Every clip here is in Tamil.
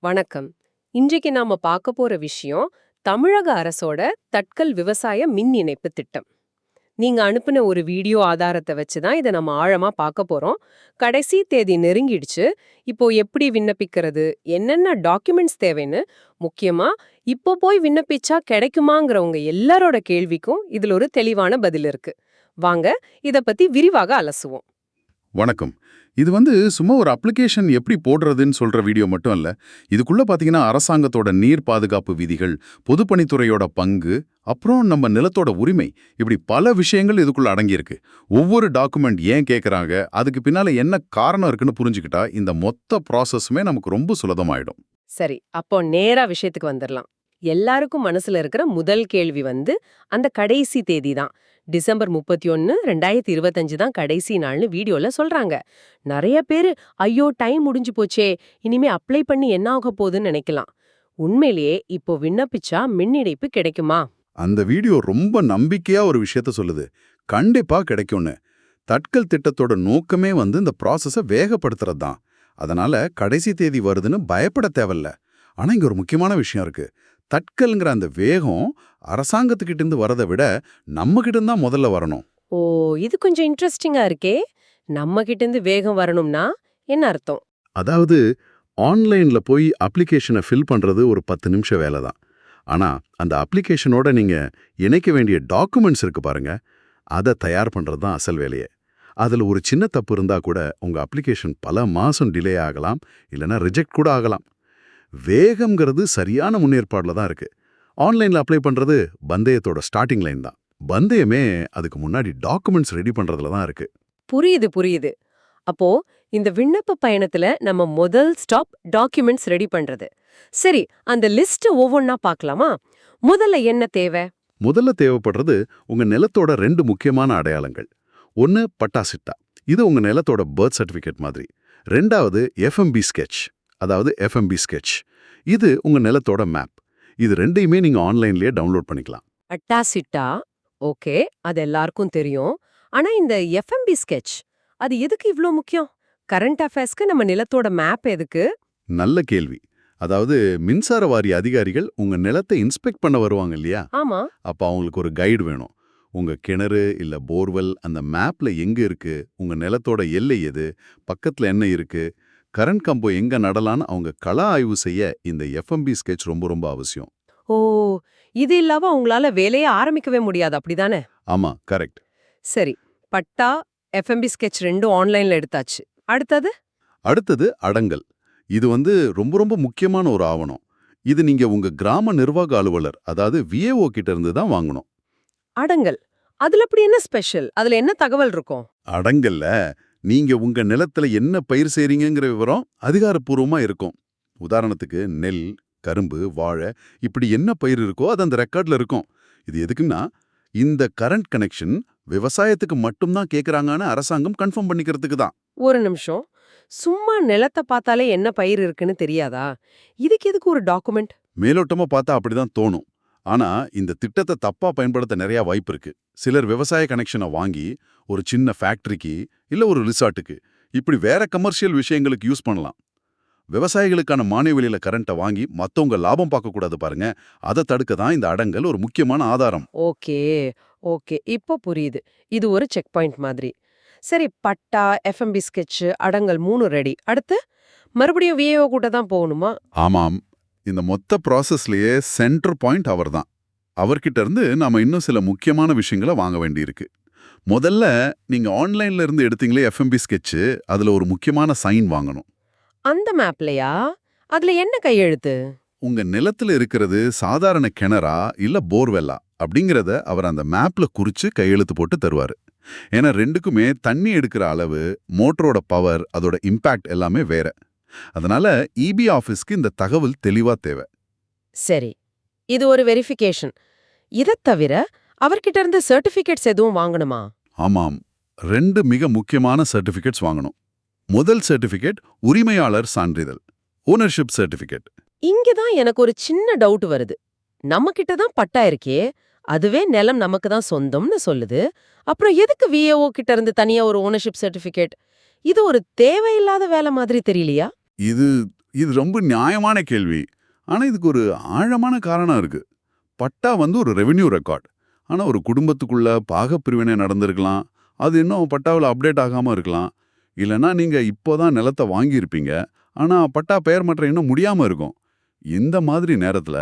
வணக்கம். இன்றைக்கு நாம பார்க்க போற விஷயம் தமிழக அரசோட தட்கல் விவசாய மின் இணைப்பு திட்டம். நீங்க அனுப்பின ஒரு வீடியோ ஆதாரத்தை வச்சு தான் இதை நம்ம ஆழமா பார்க்க போறோம். கடைசி தேதி நெருங்கிடுச்சு. இப்போ எப்படி விண்ணப்பிக்கிறது, என்னென்ன டாக்குமெண்ட்ஸ் தேவைன்னு, முக்கியமா இப்போ போய் விண்ணப்பிச்சா கிடைக்குமாங்கிறவங்க எல்லாரோட கேள்விக்கும் இதுல ஒரு தெளிவான பதில் இருக்கு. வாங்க இத பத்தி விரிவாக அலசுவோம். வணக்கம். இது சும்மா ஒரு அப்ளிகேஷன் எப்படி போடுறதுன்னு சொல்ற வீடியோ மட்டும் இல்ல. இதுக்குள்ள பாத்தீங்கன்னா அரசாங்கத்தோட நீர் பாதுகாப்பு விதிகள், பொதுப்பணித்துறையோட பங்கு, அப்புறம் நம்ம நிலத்தோட உரிமை, இப்படி பல விஷயங்கள் இதுக்குள்ள அடங்கியிருக்கு. ஒவ்வொரு டாக்குமெண்ட் ஏன் கேட்கறாங்க, அதுக்கு பின்னால என்ன காரணம் இருக்குன்னு புரிஞ்சுக்கிட்டா இந்த மொத்த ப்ராசஸுமே நமக்கு ரொம்ப சுலபமாயிடும். சரி, அப்போ நேரா விஷயத்துக்கு வந்துடலாம். எல்லாருக்கும் மனசுல இருக்கிற முதல் கேள்வி அந்த கடைசி தேதி தான். டிசம்பர் 31, 2025 தான் கடைசி நாள்னு வீடியோல சொல்றாங்க. நிறைய பேரு ஐயோ டைம் முடிஞ்சு போச்சே, இனிமே அப்ளை பண்ணி என்ன ஆக போகுதுன்னு நினைக்கலாம். உண்மையிலேயே இப்போ விண்ணப்பிச்சா மின் இணைப்பு கிடைக்குமா? அந்த வீடியோ ரொம்ப நம்பிக்கையா ஒரு விஷயத்த சொல்லுது. கண்டிப்பா கிடைக்கும்னு. தட்கல் திட்டத்தோட நோக்கமே இந்த ப்ராசஸ வேகப்படுத்துறது தான். அதனால கடைசி தேதி வருதுன்னு பயப்பட தேவையில்ல. ஆனா இங்க ஒரு முக்கியமான விஷயம் இருக்கு. தட்கல்ங்கிற அந்த வேகம் அரசாங்கத்துக்கிட்ட இருந்து வரதை விட நம்ம கிட்ட தான் முதல்ல வரணும். ஓ, இது கொஞ்சம் இன்ட்ரெஸ்டிங்கா இருக்கே. நம்ம கிட்ட இருந்து வேகம் வரணும்னா என்ன அர்த்தம்? அதாவது ஆன்லைன்ல போய் அப்ளிகேஷனை ஃபில் பண்றது ஒரு 10 நிமிஷம் வேலை தான். ஆனா அந்த அப்ளிகேஷனோட நீங்க இணைக்க வேண்டிய டாக்குமெண்ட்ஸ் இருக்கு பாருங்க, அதை தயார் பண்றது தான் அசல் வேலையே. அதுல ஒரு சின்ன தப்பு இருந்தா கூட உங்க அப்ளிகேஷன் பல மாசம் டிலே ஆகலாம், இல்லைன்னா ரிஜெக்ட் கூட ஆகலாம். வேகம்ங்கிறது சரியான முன்னேற்பாடுல தான் இருக்கு. ஆன்லைன்ல அப்ளை பண்றது பந்தயத்தோட ஸ்டார்டிங் லைன் தான். பந்தயமே அதுக்கு முன்னாடி டாக்குமெண்ட்ஸ் ரெடி பண்றதுல தான் இருக்கு. புரியுது புரியுது. அப்போ இந்த விண்ணப்ப பயணத்துல நம்ம முதல் ஸ்டாப் டாக்குமெண்ட்ஸ் ரெடி பண்றது. சரி, அந்த லிஸ்ட் ஒவ்வொன்னா பார்க்கலாமா? முதல்ல என்ன தேவை? முதல்ல தேவைப்படுறது உங்க நிலத்தோட 2 முக்கியமான அடையாளங்கள். ஒன்னு பட்டா சிட்டா, இது உங்க நிலத்தோட பர்த் சர்டிபிகேட் மாதிரி. ரெண்டாவது எஃப்எம்பி ஸ்கெட்ச், அதாவது எஃப்எம்பி ஸ்கெட்ச், இது உங்க நிலத்தோட மேப். இது ரெண்டையுமே நீங்க ஆன்லைன்லயே டவுன்லோட் பண்ணிக்கலாம். அட்டாசிட்டா, ஓகே, அது எல்லாருக்கும் தெரியும். ஆனா இந்த எஃப்எம்பி ஸ்கெட்ச், அது எதுக்கு இவ்ளோ முக்கியம்? கரண்ட் அஃபேர்ஸ்க்கு நம்ம நிலத்தோட மேப் எதுக்கு? நல்ல கேள்வி. அதாவது மின்சார வாரிய அதிகாரிகள் உங்க நிலத்தை இன்ஸ்பெக்ட் பண்ண வருவாங்க இல்லையா? ஆமா. அப்ப அவங்களுக்கு ஒரு கைடு வேணும். உங்க கிணறு இல்ல போர்வெல் அந்த மேப்ல எங்க இருக்கு, உங்க நிலத்தோட எல்லை எது, பக்கத்துல என்ன இருக்கு, கரண்ட் கம்போ எங்க நடலான்னு அவங்க கள ஆய்வு செய்ய இந்த எஃப்எம்பி ஸ்கெட்ச் ரொம்ப ரொம்ப அவசியம். ஓ, இது இல்லாம உங்களால வேலையே ஆரம்பிக்கவே முடியாது, அப்படிதானே? ஆமா, கரெக்ட். சரி, பட்டா, எஃப்எம்பி ஸ்கெட்ச் ரெண்டும் ஆன்லைன்ல எடுத்தாச்சு. அடுத்தது? அடுத்தது அடங்கல். இது ரொம்ப ரொம்ப முக்கியமான ஒரு ஆவணம். இது நீங்க உங்க கிராம நிர்வாக அலுவலர், அதாவது விஏஓ கிட்ட இருந்து தான் வாங்கணும். அடங்கல். அதுல அப்படி என்ன ஸ்பெஷல்? அதுல என்ன தகவல் இருக்கும்? அடங்கல்ல நீங்க உங்க நிலத்துல என்ன பயிர் செய்றீங்கங்கிற விவரம் அதிகாரப்பூர்வமா இருக்கும். உதாரணத்துக்கு நெல், கரும்பு, வாழை, இப்படி என்ன பயிர் இருக்கோ அது அந்த ரெக்கார்ட்ல இருக்கும். இது எதுக்குன்னா இந்த கரண்ட் கனெக்ஷன் விவசாயத்துக்கு மட்டும்தான் கேக்குறாங்கன்னு அரசாங்கம் கன்ஃபார்ம் பண்ணிக்கிறதுக்கு தான். ஒரு நிமிஷம். சும்மா நிலத்தை பார்த்தாலே என்ன பயிர் இருக்குன்னு தெரியாதா? இதுக்கு எதுக்கு ஒரு டாக்குமெண்ட்? மேலோட்டமா பார்த்தா அப்படிதான் தோணும். ஆனா இந்த திட்டத்தை தப்பா பயன்படுத்த நிறைய வாய்ப்பு இருக்கு. சிலர் விவசாய கனெக்ஷனை வாங்கி ஒரு சின்ன ஃபேக்டரிக்கு இல்ல ஒரு ரிசார்ட்டுக்கு இப்படி வேற கமர்ஷியல் விஷயங்களுக்கு யூஸ் பண்ணலாம். விவசாயிகளுக்கான மானிய விலையில கரண்ட்டை வாங்கி மத்தவங்க லாபம் பார்க்க கூடாது பாருங்க. அதை தடுக்க தான் இந்த அடங்கல் ஒரு முக்கியமான ஆதாரம். Okay, okay. இப்போ புரியுது. இது ஒரு செக் பாயிண்ட் மாதிரி. சரி, பட்டா, எஃப்எம்பி ஸ்கெட்ச், அடங்கல் 3 ரெடி. அடுத்து மறுபடியும் விஏஓ கூட்ட தான் போகணுமா? ஆமாம். இந்த மொத்த ப்ராசஸ்லயே சென்டர் பாயிண்ட் அவர்தான். அவர்கிட்ட இருந்து நாம இன்னும் சில முக்கியமான விஷயங்களை வாங்க வேண்டியிருக்கு. முதல்ல நீங்க ஆன்லைன்ல இருந்து எடுத்தீங்களே எஃப்எம்பி ஸ்கெட்ச், அதுல ஒரு முக்கியமான சைன் வாங்கணும். அந்த மேப்லயா? அதுல என்ன கையெழுத்து? உங்க நிலத்துல இருக்கிறது சாதாரண கிணறா இல்ல போர்வெல்லா அப்படிங்கறத அவர் அந்த மேப்ல குறிச்சு கையெழுத்து போட்டு தருவாரு. ஏன்னா ரெண்டுக்குமே தண்ணி எடுக்கிற அளவு, மோட்டரோட பவர், அதோட இம்பாக்ட் எல்லாமே வேற. அதனால இபி ஆபீஸ்க்கு இந்த தகவல் தெளிவா தேவை. சரி, இது ஒரு வெரிஃபிகேஷன். இதத் தவிர அவர்கிட்ட இருந்து சர்டிபிகேட்ஸ் எதுவும் வாங்கணுமா? ஆமாம், 2 மிக முக்கியமான சர்டிபிகேட்ஸ் வாங்கணும். முதல் சர்டிபிகேட் உரிமையாளர் சான்றிதழ், ஓனர்ஷிப் சர்டிபிகேட். இங்கதான் எனக்கு ஒரு சின்ன டவுட் வருது. நம்ம கிட்ட தான் பட்டா இருக்கே, அதுவே நிலம் நமக்கு தான் சொந்தம்னு சொல்லுது. அப்புறம் எதுக்கு விஏஓ கிட்ட இருந்து தனியா ஒரு ஓனர்ஷிப் சர்டிபிகேட்? இது ஒரு தேவையில்லாத வேலை மாதிரி தெரியலையா? இது இது ரொம்ப நியாயமான கேள்வி. ஆனா இதுக்கு ஒரு ஆழமான காரணம் இருக்கு. பட்டா ஒரு ரெவென்யூ ரெக்கார்ட். ஆனா ஒரு குடும்பத்துக்குள்ள பாகப்பிரிவினை நடந்திருக்கலாம். அது இன்னும் பட்டாவில் அப்டேட் ஆகாம இருக்கலாம். இல்லைன்னா நீங்க இப்போதான் நிலத்தை வாங்கியிருப்பீங்க. ஆனா பட்டா பெயர் மாற்றம் இன்னும் முடியாம இருக்கும். இந்த மாதிரி நேரத்துல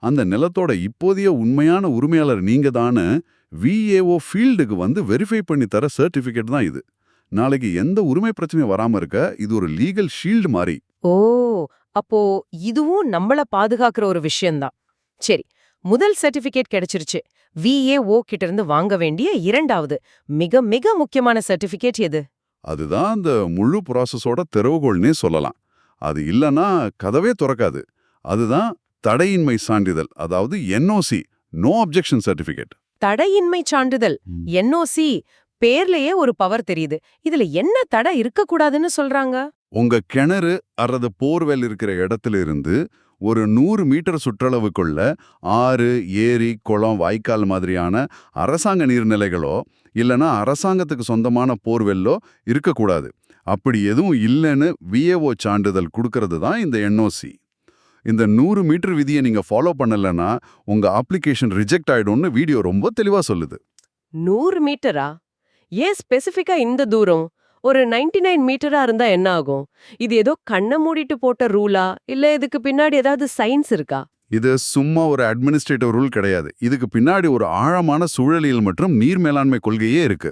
அந்த நிலத்தோட இப்போதைய உண்மையான உரிமையாளர் நீங்க தான்னு விஏஓ ஃபீல்டுக்கு வெரிஃபை பண்ணி தர சர்டிபிகேட் தான் இது. நாளைக்கு எந்த உரிமை பிரச்சனையும் வராம இருக்க இது ஒரு லீகல் ஷீல்டு மாதிரி. ஓ, அப்போ இதுவும் நம்மள பாதுகாக்கிற ஒரு விஷயம்தான். சரி, முதல் சர்டிபிகேட் கிடைச்சிருச்சு. விஏஓ கிட்ட இருந்து வாங்க வேண்டிய இரண்டாவது மிக மிக முக்கியமான சர்டிபிகேட் எது? அதுதான் அந்த முழு ப்ராசஸோட திறவுகோல்னே சொல்லலாம். அது இல்லனா கதவே திறக்காது. அதுதான் தடையின்மை சான்றிதழ், அதாவது என்ஓசி, நோ அப்ஜெக்ஷன் சர்டிபிகேட். தடையின்மை சான்றிதழ், என்ஓசி. பேர்லயே ஒரு பவர் தெரியுது. இதுல என்ன தடை இருக்கக்கூடாதுன்னு சொல்றாங்க? உங்க கிணறு அல்லது போர்வெல் இருக்கிற இடத்துல இருந்து ஒரு 100 மீட்டர் சுற்றளவுக்குள்ள ஆறு, ஏரி, குளம், வாய்க்கால் மாதிரியான அரசாங்க நீர்நிலைகளோ இல்லனா அரசாங்கத்துக்கு சொந்தமான போர்வெல்லோ இருக்கக்கூடாது. அப்படி எதுவும் இல்லைன்னு விஏஓ சான்றிதழ் கொடுக்கறது தான் இந்த என்ஓசி. இந்த 100 மீட்டர் விதியை நீங்க ஃபாலோ பண்ணலன்னா உங்க அப்ளிகேஷன் ரிஜெக்ட் ஆயிடும்னு வீடியோ ரொம்ப தெளிவா சொல்லுது. 100 மீட்டரா? ஏன் ஸ்பெசிஃபிக்கா இந்த தூரம்? ஒரு 99 மீட்டரா இருந்தா என்ன ஆகும்? இது ஏதோ கண்ண மூடிட்டு போட்ட ரூலா, இல்ல இதுக்கு பின்னாடி ஏதாவது சயின்ஸ் இருக்கா? இது சும்மா ஒரு அட்மினிஸ்ட்ரேட்டிவ் ரூல் கிடையாது. இதுக்கு பின்னாடி ஒரு ஆழமான சூழலியல் மற்றும் நீர் மேலாண்மை கொள்கையே இருக்கு.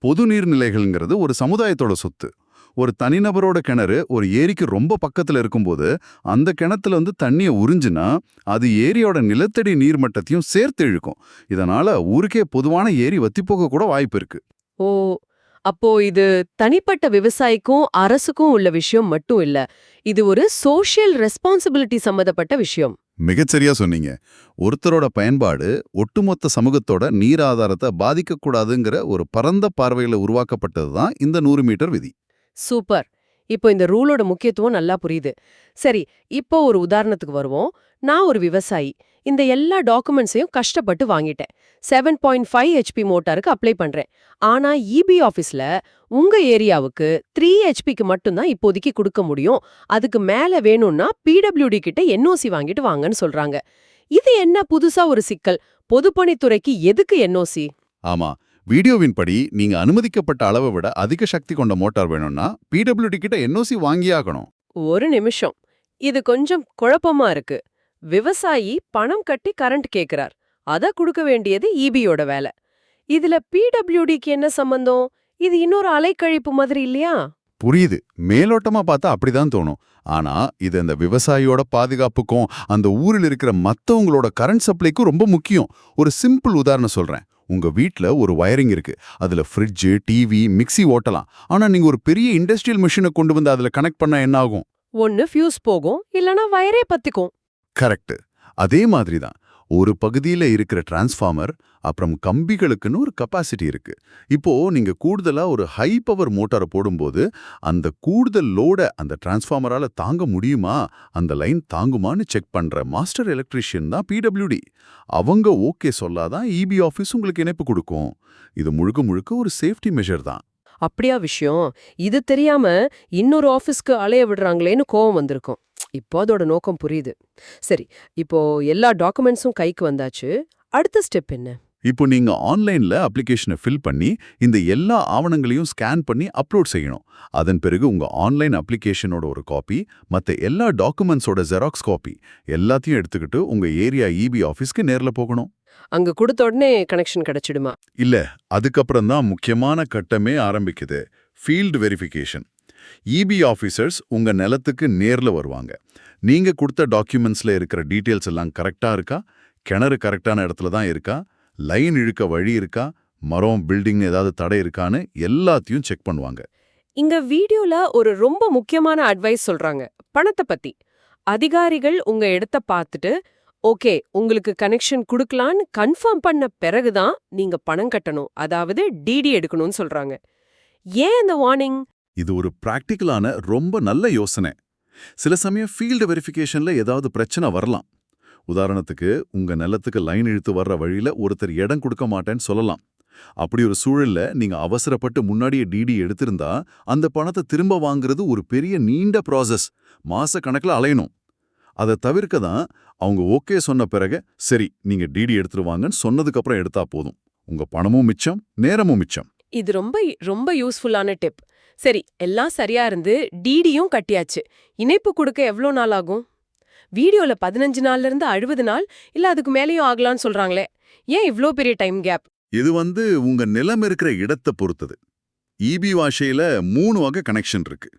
பொது நீர்நிலைகள்ங்கிறது ஒரு சமுதாயத்தோட சொத்து. ஒரு தனிநபரோட கிணறு ஒரு ஏரிக்கு ரொம்ப பக்கத்துல இருக்கும்போது அந்த கிணத்துல தண்ணியை உறிஞ்சுனா அது ஏரியோட நிலத்தடி நீர்மட்டத்தையும் சேர்த்து இழுக்கும். இதனால ஊருக்கே பொதுவான ஏரி வத்திப்போக கூட வாய்ப்பு இருக்கு. ஓ, அப்போ இது தனிப்பட்ட விவசாயிக்கும் அரசுக்கும் உள்ள விஷயம் மட்டும் இல்ல. இது ஒரு சோஷியல் ரெஸ்பான்சிபிலிட்டி சம்பந்தப்பட்ட விஷயம். மிகச்சரியா சொன்னீங்க. ஒருத்தரோட பயன்பாடு ஒட்டுமொத்த சமூகத்தோட நீர் ஆதாரத்தை பாதிக்கக்கூடாதுங்கிற ஒரு பரந்த பார்வையில உருவாக்கப்பட்டது தான் இந்த 100 மீட்டர் விதி. சூப்பர். இப்போ இந்த ரூலோட முக்கியத்துவம் நல்லா புரியுது. சரி, இப்போ ஒரு உதாரணத்துக்கு வருவோம். நான் ஒரு விவசாயி. இந்த எல்லா டாக்குமெண்ட்ஸையும் கஷ்டப்பட்டு வாங்கிட்டேன். 7.5 ஹெச்பி மோட்டாருக்கு அப்ளை பண்றேன். ஆனா இபி ஆபீஸ்ல உங்க ஏரியாவுக்கு 3 ஹெச்பிக்கு மட்டும்தான் இப்போதைக்கு கொடுக்க முடியும். அதுக்கு மேல வேணும்னா பிடபிள்யூடி கிட்ட என்ஓசி வாங்கிட்டு வாங்கன்னு சொல்றாங்க. இது என்ன புதுசா ஒரு சிக்கல்? பொதுப்பணித்துறைக்கு எதுக்கு என்ஓசி? ஆமா, வீடியோவின் படி நீங்க அனுமதிக்கப்பட்ட அளவை விட அதிக சக்தி கொண்ட மோட்டார் வேணும்னா பிடபிள்யூடி கிட்ட என்ஓசி வாங்கியாகணும். ஒரு நிமிஷம். இது கொஞ்சம் குழப்பமா இருக்கு. விவசாயி பணம் கட்டி கரண்ட் கேக்குறார். அத கொடுக்க வேண்டியது இபியோட வேலை. இதுல பிடபிள்யூடிக்கு என்ன சம்பந்தம்? இது இன்னொரு அலைக்கழிப்பு மாதிரி இல்லையா? புரியுது. மேலோட்டமா பார்த்தா அப்படிதான் தோணும். ஆனா இது அந்த விவசாயியோட பாதுகாப்புக்கும் அந்த ஊரில் இருக்கிற மத்தவங்களோட கரண்ட் சப்ளைக்கும் ரொம்ப முக்கியம். ஒரு சிம்பிள் உதாரணம் சொல்றேன். உங்க வீட்ல ஒரு வயரிங் இருக்கு. அதுல ஃப்ரிட்ஜ், டிவி, மிக்ஸி ஓட்டலாம். ஆனா நீங்க ஒரு பெரிய இண்டஸ்ட்ரியல் மிஷினை கொண்டு அதுல கனெக்ட் பண்ணா என்ன ஆகும்? ஒன்னு ஃபியூஸ் போகும், இல்லனா வயரே பத்திக்கும். கரெக்ட். அதே மாதிரி தான் ஒரு பகுதியில இருக்கிற டிரான்ஸ்ஃபார்மர் அப்புறம் கம்பிகளுக்குன்னு ஒரு கெப்பாசிட்டி இருக்கு. இப்போ நீங்க கூடுதலா ஒரு ஹை பவர் மோட்டாரை போடும்போது அந்த கூடுதல் லோட அந்த டிரான்ஸ்ஃபார்மரால தாங்க முடியுமா, அந்த லைன் தாங்குமான்னு செக் பண்ற மாஸ்டர் எலக்ட்ரீஷியன் தான் பிடபிள்யூடி. அவங்க ஓகே சொல்லாதான் இபி ஆஃபீஸ் உங்களுக்கு இணைப்பு கொடுக்கும். இது முழுக்க முழுக்க ஒரு சேஃப்டி மெஷர் தான். அப்படியா விஷயம்? இது தெரியாம இன்னொரு ஆபீஸ்க்கு அலைய விடுறாங்களேன்னு கோவம் வந்திருக்கும். இப்போ அதோட நோக்கம் புரியுது. சரி, இப்போ எல்லா டாக்குமெண்ட்ஸும் கைக்கு வந்தாச்சு. அடுத்த ஸ்டெப் என்ன? இப்போ நீங்க ஆன்லைன்ல அப்ளிகேஷனை ஃபில் பண்ணி இந்த எல்லா ஆவணங்களையும் ஸ்கேன் பண்ணி அப்லோட் செய்யணும். அதன் பிறகு உங்க ஆன்லைன் அப்ளிகேஷனோட ஒரு காப்பி, மற்ற எல்லா டாக்குமெண்ட்ஸோட ஜெராக்ஸ் காப்பி எல்லாத்தையும் எடுத்துக்கிட்டு உங்க ஏரியா இபி ஆஃபீஸ்க்கு நேர்ல போகணும். அங்க கொடுத்த உடனே கனெக்ஷன் கிடைச்சிடுமா? இல்ல, அதுக்கப்புறம் தான் முக்கியமான கட்டமே ஆரம்பிக்குது. Field verification. இபி ஆஃபீஸர்ஸ் உங்க நிலத்துக்கு நேர்ல வருவாங்க. நீங்க கொடுத்த டாக்குமெண்ட்ஸ்ல இருக்கிற டீட்டெயில்ஸ் எல்லாம் கரெக்டா இருக்கா, கிணறு கரெக்டான இடத்துல தான் இருக்கா, லைன் இழுக்க வழி இருக்கா, மரம், பில்டிங் ஏதாவது தடை இருக்கான்னு எல்லாத்தையும் செக் பண்ணுவாங்க. இங்க வீடியோல ஒரு ரொம்ப முக்கியமான அட்வைஸ் சொல்றாங்க, பணத்தை பத்தி. அதிகாரிகள் உங்க இடத்த பார்த்துட்டு ஓகே உங்களுக்கு கனெக்ஷன் கொடுக்கலான்னு கன்ஃபார்ம் பண்ண பிறகுதான் நீங்க பணம் கட்டணும், அதாவது டிடி எடுக்கணும்னு சொல்றாங்க. ஏன் இந்த வார்னிங்? இது ஒரு பிராக்டிக்கலான ரொம்ப நல்ல யோசனை. சில சமயம் ஃபீல்டு வெரிஃபிகேஷன்ல ஏதாவது பிரச்சனை வரலாம். உதாரணத்துக்கு உங்க நிலத்துக்கு லைன் இழுத்து வர்ற வழியில ஒருத்தர் இடம் கொடுக்க மாட்டேன்னு சொல்லலாம். அப்படி ஒரு சூழல்ல நீங்க அவசரப்பட்டு முன்னாடியே டிடி எடுத்திருந்தா அந்த பணத்தை திரும்ப வாங்குறது ஒரு பெரிய நீண்ட ப்ராசஸ், மாச கணக்குல அலையணும். அதை தவிர்க்க தான் அவங்க ஓகே சொன்ன பிறகு சரி நீங்க டிடி எடுத்துருவாங்கன்னு சொன்னதுக்கு அப்புறம் எடுத்தா போதும். உங்க பணமும் மிச்சம், நேரமும் மிச்சம். இது ரொம்ப ரொம்ப யூஸ்ஃபுல்லான டிப். சரி, எல்லாம் சரியா இருந்து டிடியும் கட்டியாச்சு. இணைப்பு கொடுக்க எவ்வளோ நாள் ஆகும்? வீடியோல 15 நாள்ல இருந்து 60 நாள் இல்ல அதுக்கு மேலேயும் ஆகலாம்னு சொல்றாங்களே, ஏன் இவ்ளோ பெரிய டைம் கேப்? இது உங்க நிலம் இருக்கிற இடத்தை பொறுத்தது. இபி வாஷையில 3 வகை கனெக்ஷன் இருக்கு.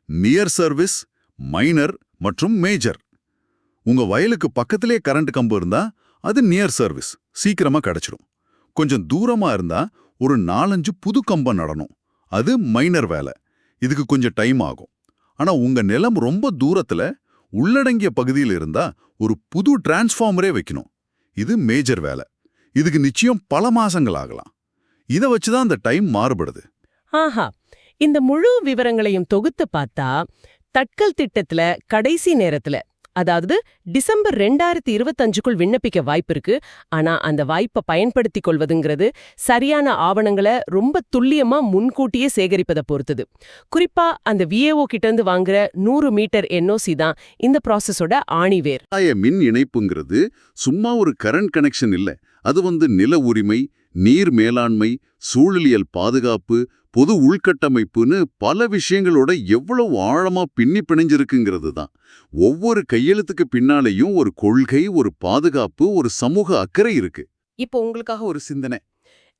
நியர் சர்வீஸ், மைனர் மற்றும் மேஜர். உங்க வயலுக்கு பக்கத்திலே கரண்ட் கம்பு இருந்தா அது நியர் சர்வீஸ், சீக்கிரமா கிடைச்சிடும். கொஞ்சம் தூரமா இருந்தா ஒரு 4-5 புது கம்பம் நடணும், அது மைனர் வேலை. இதுக்கு கொஞ்சம் டைம் ஆகும். ஆனா உங்க நிலம் ரொம்ப தூரத்துல உள்ளடங்கிய பகுதியில் இருந்தா ஒரு புது டிரான்ஸ்ஃபார்மரே வைக்கணும், இது மேஜர் வேலை. இதுக்கு நிச்சயம் பல மாசங்கள் ஆகலாம். இத வச்சுதான் அந்த டைம் மாறுபடுது. ஆஹா, இந்த முழு விவரங்களையும் தொகுத்து பார்த்தா தட்கல் திட்டத்துல கடைசி நேரத்துல, அதாவது டிசம்பர் 2025க்குள் விண்ணப்பிக்க வாய்ப்பு இருக்கு. ஆனா அந்த வாய்ப்பை பயன்படுத்திக் கொள்வதுங்கிறது சரியான ஆவணங்களை ரொம்ப துல்லியமா முன்கூட்டியே சேகரிப்பதை பொறுத்தது. குறிப்பா அந்த விஏஓ கிட்ட இருந்து வாங்குற 100 மீட்டர் என்ஓசி தான் இந்த ப்ராசஸோட ஆணிவேர். மின் இணைப்புங்கிறது சும்மா ஒரு கரண்ட் கனெக்ஷன் இல்ல. அது நில உரிமை, நீர் மேலாண்மை, சூழலியல் பாதுகாப்பு, பொது உள்கட்டமைப்புன்னு பல விஷயங்களோட எவ்வளவு ஆழமா பின்னி பிணைஞ்சிருக்குங்கிறது தான். ஒவ்வொரு கையெழுத்துக்கு பின்னாலேயும் ஒரு கொள்கை, ஒரு பாதுகாப்பு, ஒரு சமூக அக்கறை இருக்கு. இப்போ உங்களுக்காக ஒரு சிந்தனை.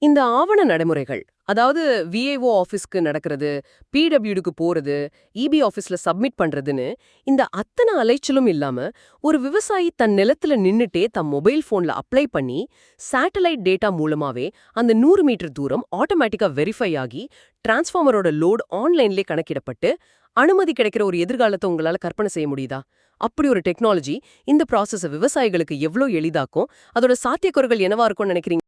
இந்த ஆவண நடைமுறைகள், அதாவது விஏஓ ஆஃபீஸ்க்கு நடக்கிறது, பிடபிள்யூடிக்கு போறது, இபி ஆஃபீஸ்ல சப்மிட் பண்றதுன்னு இந்த அத்தனை அலைச்சலும் இல்லாம ஒரு விவசாயி தன் நிலத்துல நின்னுட்டே தம் மொபைல் போன்ல அப்ளை பண்ணி சேட்டலைட் டேட்டா மூலமாவே அந்த 100 மீட்டர் தூரம் ஆட்டோமேட்டிக்கா வெரிஃபை ஆகி டிரான்ஸ்ஃபார்மரோட லோட் ஆன்லைன்லே கணக்கிடப்பட்டு அனுமதி கிடைக்கிற ஒரு எதிர்காலத்தை உங்களால கற்பனை செய்ய முடியுதா? அப்படி ஒரு டெக்னாலஜி இந்த ப்ராசஸை விவசாயிகளுக்கு எவ்வளோ எளிதாக்கும், அதோட சாத்தியக்கூறுகள் என்னவா இருக்கும்னு நினைக்கிறீங்க?